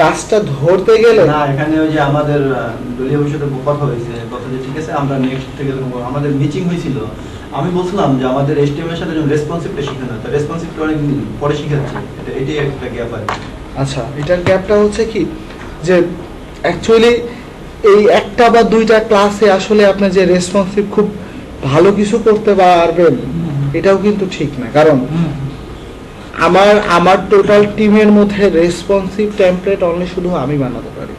কাজটা ধরতে গেলে না, এখানে ওই যে আমাদের দলীয় পরিষদের কথা হয়েছে, কথা যে ঠিক আছে আমরা নেক্সট থেকে আমাদের মিটিং হয়েছিল, আমি বলছিলাম যে আমাদের এসটিএম এর সাথে রেসপন্সিভটা শিখে না, তো রেসপন্সিভটা অনেক পরে শিখাচ্ছে, এটাই একটা গ্যাপ আছে। আচ্ছা, এটার গ্যাপটা হচ্ছে কি যে অ্যাকচুয়ালি এই একটা বা দুইটা ক্লাসে আসলে আপনি যে রেসপন্সিভ খুব ভালো কিছু করতে পারবেন এটাও কিন্তু ঠিক না, কারণ আমার টোটাল টিমের মধ্যে রেসপন্সিভ টেমপ্লেট অনলি শুধু আমি বানাতে পারি।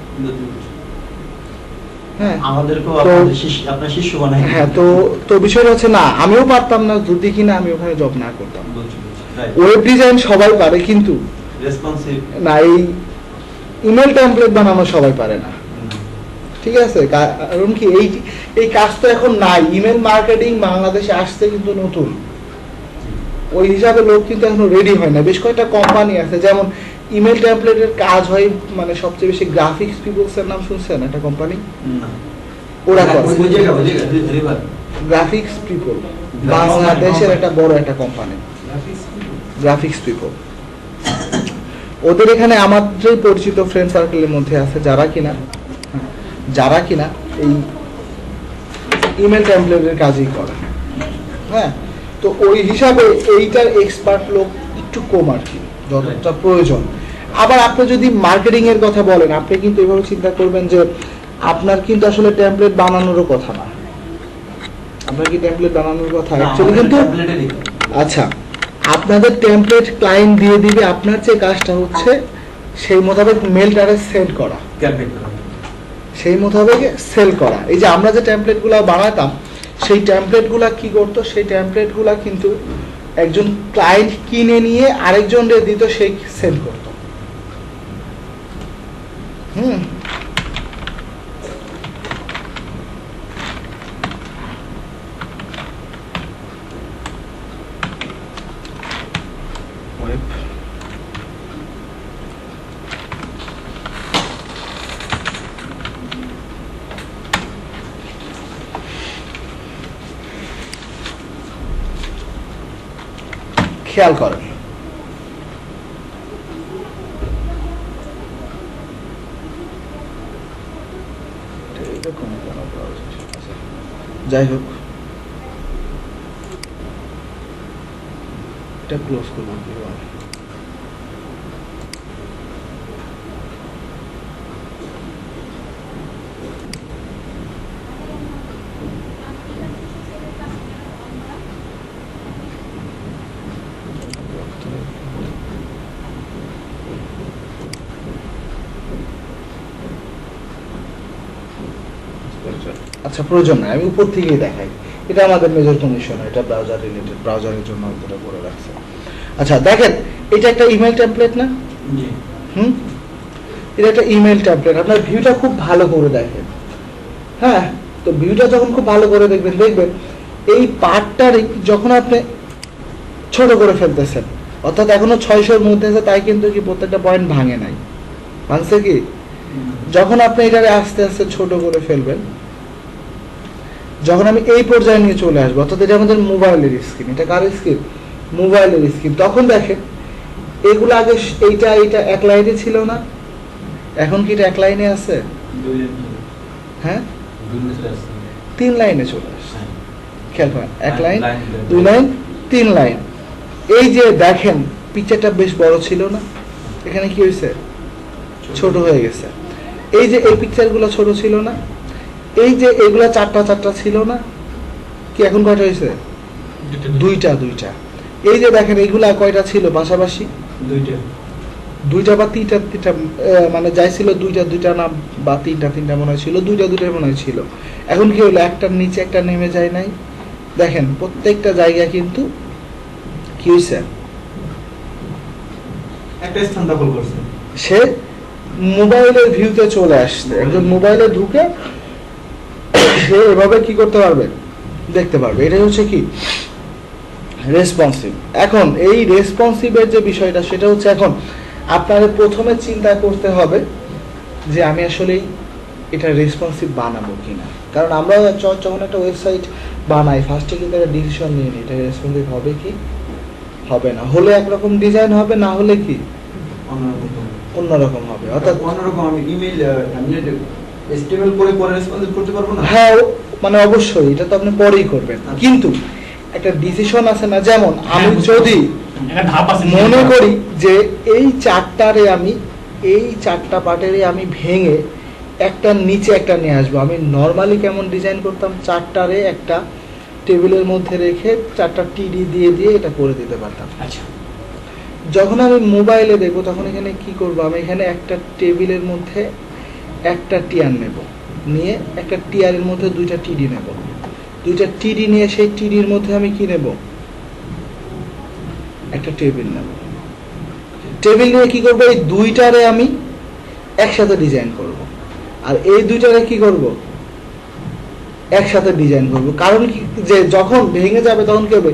হ্যাঁ, আমাদেরকেও তো আপনার শিষ্য বানাই। হ্যাঁ, তো বিষয়টা হচ্ছে না, আমিও পারতাম না যদি কিনা আমি ওখানে জব না করতাম। ওয়েব ডিজাইন সবাই পারে, কিন্তু রেসপন্সিভ না, এই ইমেল টেমপ্লেট বানানো সবাই পারে না। ঠিক আছে, কারণ কি এই কাজ তো এখন নাই। ইমেল মার্কেটিং বাংলাদেশে আসছে কিন্তু নতুন, ওই হিসাবে লোক কিন্তু এখনো রেডি হয় না। বেশ কয়েকটা কোম্পানি আছে, যেমন ইমেল টেমপ্লেটের কাজ হয় মানে সবচেয়ে বেশি গ্রাফিক্স পিপলস এর নাম শুনছেন? একটা কোম্পানি, ওরা গ্রাফিক্স পিপল, বাংলাদেশের একটা বড় একটা কোম্পানি গ্রাফিক্স পিপল। ওদের এখানে আমাদের পরিচিত ফ্রেন্ড সার্কেলের মধ্যে আছে যারা কিনা এই ইমেল টেমপ্লেটের কাজই করে। হ্যাঁ, তো ওই হিসাবে এইটার এক্সপার্ট লোক একটু কম আর কি, যতটা প্রয়োজন। আবার আপনি যদি মার্কেটিং এর কথা বলেন, আপনি কিন্তু এভাবে চিন্তা করবেন যে আপনার কিন্তু আসলে টেমপ্লেট বানানোরও কথা না। আপনার কি টেমপ্লেট বানানোর কথা? অ্যাকচুয়ালি কিন্তু আচ্ছা, আপনাদের টেমপ্লেট ক্লায়েন্ট দিয়ে দিবে, আপনার যে কাজটা হচ্ছে সেই মোতাবেক মেলটারে সেন্ড করা, সেই মোতাবেক সেল করা। এই যে আমরা যে টেমপ্লেটগুলো বানাতাম, সেই টেমপ্লেটগুলো কি করতো, সেই টেমপ্লেটগুলো কিন্তু একজন ক্লায়েন্ট কিনে নিয়ে আরেকজনকে দিত, সেই সেল করতো। খেয়াল করেন, যাই হোক এটা ক্লোজ করবো। আচ্ছা, প্রয়োজন নাই, আমি উপর থেকেই দেখাই। এটা আমাদের মেজর কন্ডিশন, এটা ব্রাউজার রিলেটেড, ব্রাউজারের জন্য এটা করে রাখছে। আচ্ছা দেখেন, এটা একটা ইমেল টেমপ্লেট না? এটা একটা ইমেল টেমপ্লেট। আপনার ভিউটা খুব ভালো করে দেখেন। হ্যাঁ, তো ভিউটা যখন খুব ভালো করে দেখবেন এই পার্টটারই যখন আপনি ছোট করে ফেলতেছেন, অর্থাৎ এখনো 600-র মধ্যে আছে, তাই কিন্তু কি প্রত্যেকটা পয়েন্ট ভাঙে নাই, ভাঙছে কি? যখন আপনি এটাকে আস্তে আস্তে ছোট করে ফেলবেন, যখন আমি এই পর্যায়ে নিয়ে চলে আসবো, অর্থাৎ এটা আমাদের মোবাইলের স্ক্রিন, এটা কার স্ক্রিন? মোবাইলের স্ক্রিন। তখন দেখেন এগুলো আগে এইটা এক লাইনে ছিল না, এখন কি এটা এক লাইনে আছে? হ্যাঁ, 3 লাইনে চলে আসছে। খেয়াল করেন, 1 লাইন, 2 লাইন, 3 লাইন। এই যে দেখেন পিকচারটা বেশ বড় ছিল না, এখানে কি হয়েছে? ছোট হয়ে গেছে। এই যে এই পিকচারগুলো ছোট ছিল না, এই যে এগুলা চারটা ছিল না, কি এখন কয়টা হয়েছে? দুইটা। এই যে দেখেন এইগুলা কয়টা ছিল পাশাপাশি? দুইটা বা তিনটা, মানে যাই ছিল দুইটা না বা তিনটা মনে হয় ছিল, দুইটা মনে হয় ছিল। এখন কি হলো? একটার নিচে একটা নেমে যায় নাই? দেখেন প্রত্যেকটা জায়গা কিন্তু কি হয়েছে? একটা স্থান দখল করছে। সে মোবাইলের ভিউতে চলে আসছে, একজন মোবাইলে ঢুকে সে এভাবে কি করতে পারবে? দেখতে পারবে। এটাই হচ্ছে কি রেসপন্সিভ। এখন এই রেসপন্সিভের যে বিষয়টা, সেটা হচ্ছে এখন আপনাদের প্রথমে চিন্তা করতে হবে যে আমি আসলে এটা রেসপন্সিভ বানাবো কিনা। কারণ আমরা যখন একটা ওয়েবসাইট বানাই, ফার্স্টে কিন্তু একটা ডিসিশন নিয়ে নিই, এটা রেসপন্সিভ হবে কি হবে না। হলে একরকম ডিজাইন হবে, না হলে কি অন্যরকম হবে, অর্থাৎ অন্যরকম আমি ইমেল এসটিএমএল করে পরে রেসপন্সিভ করতে পারবো না? হ্যাঁ মানে অবশ্যই এটা তো আপনি পরেই করবেন, আচ্ছা। কিন্তু একটা ডিসিশন আছে না, যেমন আমি বুঝতে যদি একটা ধাপ আছে মনে করি যে এই চারটারে আমি এই চারটা পার্টেরে আমি ভেঙে একটা নিচে একটা নিয়ে আসবো, আমি নর্মালি কেমন ডিজাইন করতাম, চারটারে একটা টেবিলের মধ্যে রেখে চারটা টিডি দিয়ে দিয়ে এটা করে দিতে পারতাম। আচ্ছা যখন আমি মোবাইলে দেখবো তখন এখানে কি করবো, আমি এখানে একটা টেবিলের মধ্যে একটা টিয়ার নেব, নিয়ে একটা টিয়ারের মধ্যে দুইটা টিডি নেব, দুইটা টিডি নিয়ে সেই টিডির মধ্যে আমি কি নেব, একটা টেবিল নেব, টেবিল নিয়ে কি করবো, এই দুইটারে আমি একসাথে ডিজাইন করব, আর এই দুইটারে কি করব, একসাথে ডিজাইন করব। কারণ কি, যে যখন ভেঙে যাবে তখন কি হবে,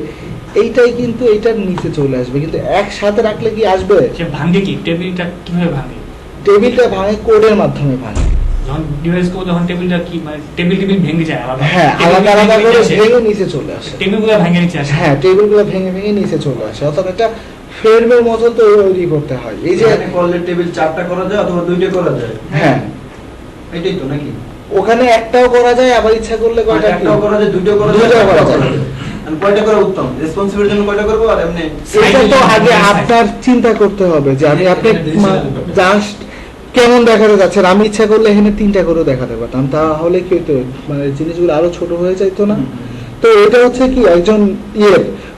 এইটাই কিন্তু এইটার নিচে চলে আসবে, কিন্তু একসাথে রাখলে কি আসবে, সে ভাঙে কি টেবিলটা কিভাবে ভাঙে? টেবিলটা ভাঙে কোডের মাধ্যমে ভাঙে। যখন ডিভাইস করবো তখন টেবিলটা কি মানে টেবিল ভেঙে যায় আলাদা? হ্যাঁ, আলাদা আলাদা করে ভেঙে নিচে চলে আসে। টেবিলগুলো ভেঙে নিচে আসে। হ্যাঁ, টেবিলগুলো ভেঙে ভেঙে নিচে চলে আসে, অর্থাৎ এটা ফ্রেমের মতো তৈরি করতে হয়। এই যে এখানে করলে টেবিল 4টা করা যায় অথবা 2টা করা যায়। হ্যাঁ, এটাই তো নাকি? ওখানে একটাও করা যায়, আবার ইচ্ছা করলে কয়টা কি? একটাও করা যায়, 2টা করা যায়, দুইটাও করা যায়। আর কয়টা করা উত্তম? রেসপন্সিভের জন্য কয়টা করব আর এমনি এটা তো আগে আপনার চিন্তা করতে হবে যে আমি আপনি জাস্ট কেমন দেখাতে যাচ্ছেন। আমি ইচ্ছা করলে এখানে 3টা করে দেখাতে পারতাম, তাহলে কি হতো, মানে জিনিসগুলো আরো ছোট হয়ে যাইতো না। তো এটা হচ্ছে কি একজন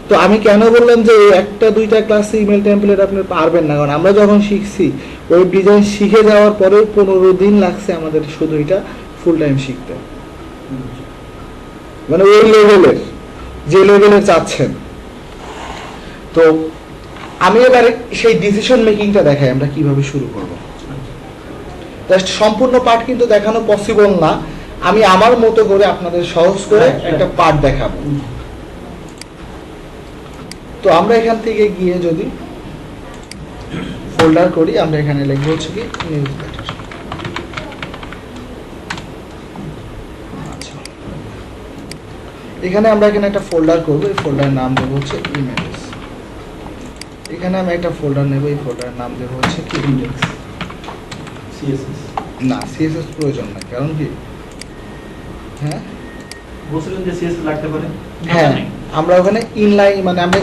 তো আমি কেন বললাম যে এই একটা দুইটা ক্লাসে ইমেল টেমপ্লেট আপনি পারবেন না, কারণ আমরা যখন শিখছি ওই ডিজাইন শিখে যাওয়ার পরেও 15 দিন লাগছে আমাদের শুধু এটা ফুল টাইম শিখতে, মানে ওই লেভেলের, যে লেভেলের চাচ্ছেন। তো আমি এবারে সেই ডিসিশন মেকিংটা দেখাই আমরা কিভাবে শুরু করব। জাস্ট সম্পূর্ণ পার্ট কিন্তু দেখানো পসিবল না, আমি আমার মতো করে আপনাদের সহজ করে একটা পার্ট দেখাবো। তো আমরা এখান থেকে গিয়ে যদি ফোল্ডার করি, আমরা এখানে লিখবো হচ্ছে কি নিউজ লেটার। এখানে আমরা এখানে একটা ফোল্ডার করব, এই ফোল্ডারের নাম দেবো হচ্ছে ইমেজেস। এখানে আমি একটা ফোল্ডার নেব, এই ফোল্ডারের নাম দেবো হচ্ছে কি ইন্ডেক্স। সিএসএস না, সিএসএস প্রয়োজন নাই, কারণ কি, হ্যাঁ বলছিলেন যে সিএসএস লাগতে পারে। হ্যাঁ, আমরা ওখানে ইনলাইন মানে আমরা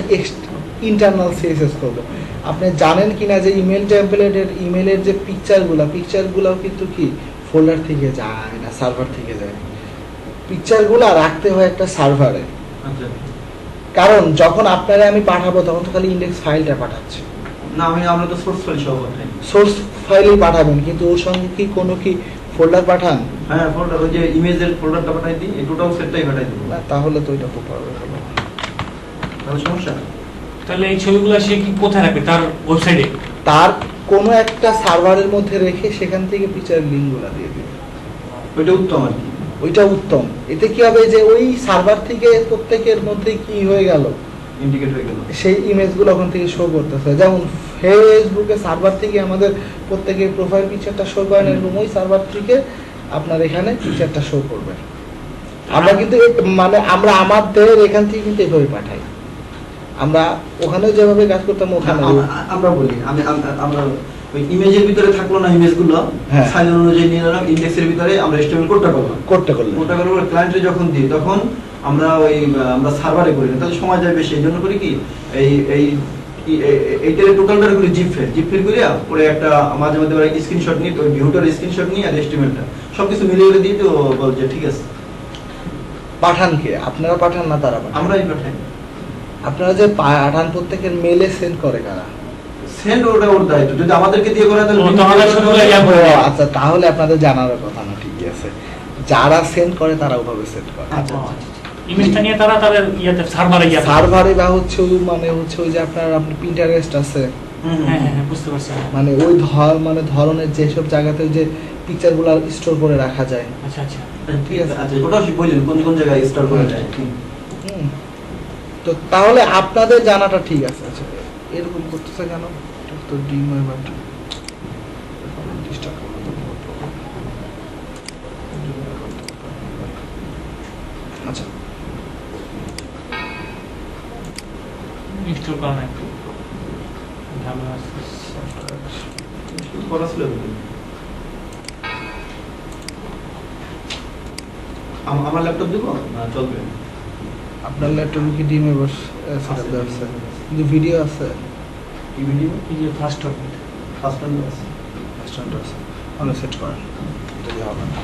ইন্টারনাল সিএসএস করব। আপনি জানেন কিনা যে ইমেল টেমপ্লেটের ইমেলের যে পিকচারগুলোও কিন্তু কি ফোল্ডার থেকে যায় না, সার্ভার থেকে যায়। পিকচারগুলো রাখতে হয় একটা সার্ভারে, আচ্ছা, কারণ যখন আপনারা আমি পাঠাবো তখন তো খালি ইন্ডেক্স ফাইলটা পাঠাচ্ছি, না আমরা তো সোর্স ফাইল সহ পাঠাই। সোর্স ফাইলই পাঠাবেন, কিন্তু ওর সঙ্গে কি কোনো কি ফোল্ডার পাঠান? হ্যাঁ, ফোল্ডার ওই যে ইমেজের ফোল্ডারটা পাঠাই দিই, এই টোটাল সেটটাই পাঠাই দেবো। না, তাহলে তো এটা খুব পারবে না। তাহলে সমস্যা না। তাহলে এই ছবিগুলো সে কি কোথায় রাখবে? তার ওয়েবসাইটে? তার কোনো একটা সার্ভারের মধ্যে রেখে সেখান থেকে পিকচার লিঙ্কগুলো দিয়ে দিবে, ওইটা উত্তম আর কি। ওইটা উত্তম। এতে কি হবে যে ওই সার্ভার থেকে প্রত্যেকের মধ্যে কি হয়ে গেল, ইন্ডিকেট হয়ে গেল, সেই ইমেজগুলো ওখান থেকে শো করতেছে। যেমন ফেসবুকে সার্ভার থেকে আমাদের প্রত্যেকের প্রোফাইল পিকচারটা শো করেন, এরকম ওই সার্ভার থেকে আপনার এখানে পিকচারটা শো করবে। আমরা কিন্তু মানে আমরা আমাদের এখান থেকে কিন্তু এভাবে পাঠাই, আমরা ওখানে যেভাবে কাজ করতাম ওখানে। আমরা বলি আমরা ওই ইমেজের ভিতরে থাকলো না ইমেজগুলো, হ্যাঁ, সাইজ অনুযায়ী নিয়ে নিলাম, ইন্ডেক্সের ভিতরে আমরা এসটিএমএল কোডটা করলাম, কোডটা করার ক্লায়েন্টে যখন দিই তখন আমরা আমরা সার্ভারে করি না, তাহলে সময় যায় বেশি। এই জন্য করি কি এইটার টোটালটা করি জিপ ফাইল করিয়া পরে একটা মাঝে মধ্যে স্ক্রিনশট নিই, ওই ভিউটার স্ক্রিনশট নিই আর এসটিএমএলটা সবকিছু মিলিয়ে দিই, তো বলছে ঠিক আছে। পাঠান কে? আপনারা পাঠান না তারা পাঠান? আমরাই পাঠাই। আপনারা যে পাঠান প্রত্যেকের মেলে সেন্ড করে কারা? সেন্ড ওটা ওর দায়িত্ব, যদি আমাদেরকে দিয়ে করে তাহলে আচ্ছা, তাহলে আপনাদের জানার কথা না, ঠিকই আছে। যারা সেন্ড করে তারা ওভাবে সেন্ড করে। আচ্ছা, ইমেজটা নিয়ে তারা তাদের ইয়াতে সার্ভারে গিয়ে সার্ভারে বা হচ্ছে মানে হচ্ছে ওই যে আপনার পিন্টারেস্ট আছে, হ্যাঁ হ্যাঁ বুঝতে পারছি। মানে ওই ধরনের যেসব জায়গাতে যে পিকচারগুলো স্টোর করে রাখা যায়। আচ্ছা আচ্ছা ঠিক আছে। আচ্ছা, ওটা বললেন কোন কোন জায়গায় স্টোর করা যায়। তো তাহলে আপনাদের জানাটা ঠিক আছে। আচ্ছা, এরকম করতেছে কেন? তো ডিম এবার আচ্ছা, ইনস্টল করা না একটু ভালো আছে। আমার ল্যাপটপ দিব না চলবে? আপনার ল্যাপটপে কি ডিমে বস সেটআপ দেওয়া আছে, কিন্তু ভিডিও আছে, কি ভিডিও? এই যে ফার্স্ট ফার্স্ট আছে। আছে, অনেক সেট করেন, এটা দিয়ে হবে না।